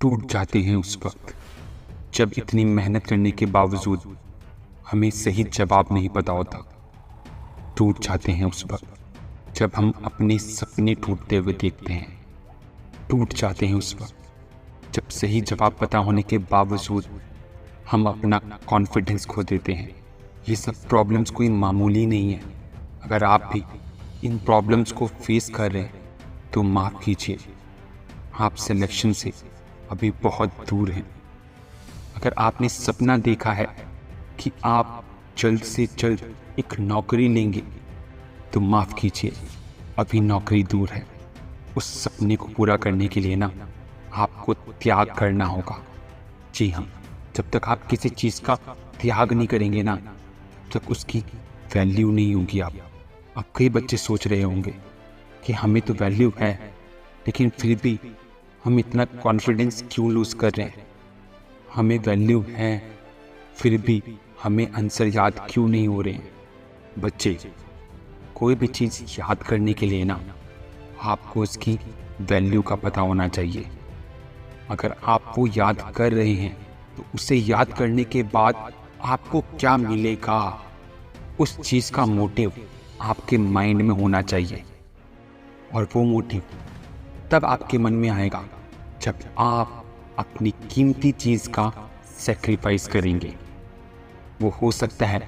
टूट जाते हैं उस वक्त जब इतनी मेहनत करने के बावजूद हमें सही जवाब नहीं पता होता। टूट जाते हैं उस वक्त जब हम अपने सपने टूटते हुए देखते हैं। टूट जाते हैं उस वक्त जब सही जवाब पता होने के बावजूद हम अपना कॉन्फिडेंस खो देते हैं। ये सब प्रॉब्लम्स कोई मामूली नहीं है। अगर आप भी इन प्रॉब्लम्स को फेस कर रहे हैं तो माफ़ कीजिए, आप सिलेक्शन से अभी बहुत दूर हैं। अगर आपने सपना देखा है कि आप जल्द से जल्द एक नौकरी लेंगे तो माफ़ कीजिए, अभी नौकरी दूर है। उस सपने को पूरा करने के लिए ना आपको त्याग करना होगा। जी हाँ, जब तक आप किसी चीज़ का त्याग नहीं करेंगे ना तब तक उसकी वैल्यू नहीं होगी। आप कई बच्चे सोच रहे होंगे कि हमें तो वैल्यू है लेकिन फिर भी हम इतना कॉन्फिडेंस क्यों लूज़ कर रहे हैं। हमें वैल्यू है फिर भी हमें आंसर याद क्यों नहीं हो रहे हैं। बच्चे, कोई भी चीज़ याद करने के लिए ना आपको उसकी वैल्यू का पता होना चाहिए। अगर आप वो याद कर रहे हैं तो उसे याद करने के बाद आपको क्या मिलेगा, उस चीज़ का मोटिव आपके माइंड में होना चाहिए। और वो मोटिव तब आपके मन में आएगा जब आप अपनी कीमती चीज़ का सैक्रिफाइस करेंगे। वो हो सकता है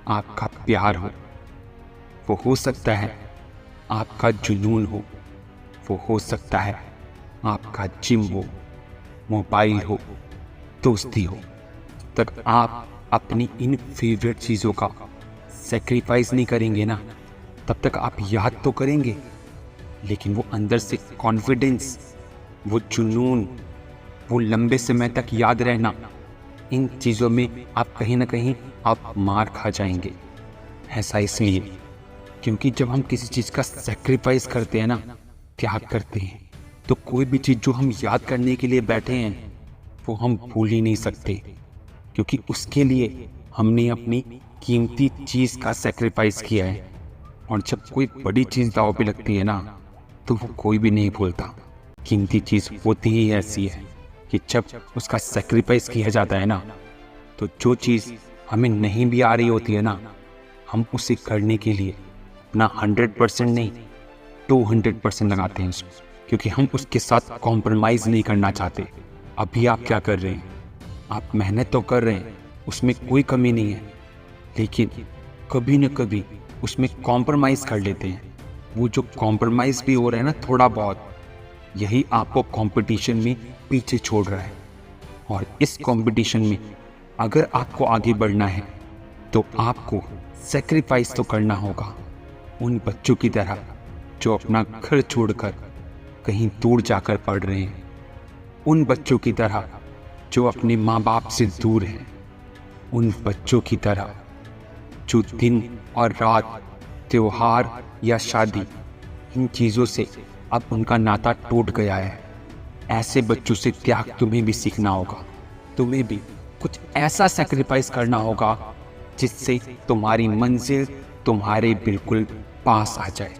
आपका प्यार हो, वो हो सकता है आपका जुनून हो, वो हो सकता है आपका जिम हो, मोबाइल हो, दोस्ती हो। तक आप अपनी इन फेवरेट चीज़ों का सैक्रिफाइस नहीं करेंगे ना तब तक आप याद तो करेंगे लेकिन वो अंदर से कॉन्फिडेंस, वो जुनून, वो लंबे समय तक याद रहना, इन चीज़ों में आप कहीं ना कहीं आप मार खा जाएंगे। ऐसा इसलिए क्योंकि जब हम किसी चीज़ का सैक्रिफाइस करते हैं ना, त्याग करते हैं, तो कोई भी चीज़ जो हम याद करने के लिए बैठे हैं वो हम भूल ही नहीं सकते, क्योंकि उसके लिए हमने अपनी कीमती चीज़ का सैक्रिफाइस किया है। और जब कोई बड़ी चीज़ दांव पे लगती है ना तो वो कोई भी नहीं भूलता। कीमती चीज़ होती ही ऐसी है कि जब उसका सैक्रिफाइस किया जाता है ना तो जो चीज़ हमें नहीं भी आ रही होती है ना, हम उसे करने के लिए अपना 100% नहीं 200% लगाते हैं उसमें, क्योंकि हम उसके साथ कॉम्प्रोमाइज़ नहीं करना चाहते। अभी आप क्या कर रहे हैं, आप मेहनत तो कर रहे हैं, उसमें कोई कमी नहीं है, लेकिन कभी न कभी उसमें कॉम्प्रोमाइज़ कर लेते हैं। वो जो कॉम्प्रोमाइज़ भी हो रहा है ना थोड़ा बहुत, यही आपको कंपटीशन में पीछे छोड़ रहा है। और इस कंपटीशन में अगर आपको आगे बढ़ना है तो आपको सैक्रिफाइस तो करना होगा। उन बच्चों की तरह जो अपना घर छोड़कर कहीं दूर जाकर पढ़ रहे हैं, उन बच्चों की तरह जो अपने माँ बाप से दूर हैं, उन बच्चों की तरह जो दिन और रात, त्योहार या शादी, इन चीज़ों से अब उनका नाता टूट गया है। ऐसे बच्चों से त्याग तुम्हें भी सीखना होगा। तुम्हें भी कुछ ऐसा सैक्रिफाइस करना होगा जिससे तुम्हारी मंजिल तुम्हारे बिल्कुल पास आ जाए।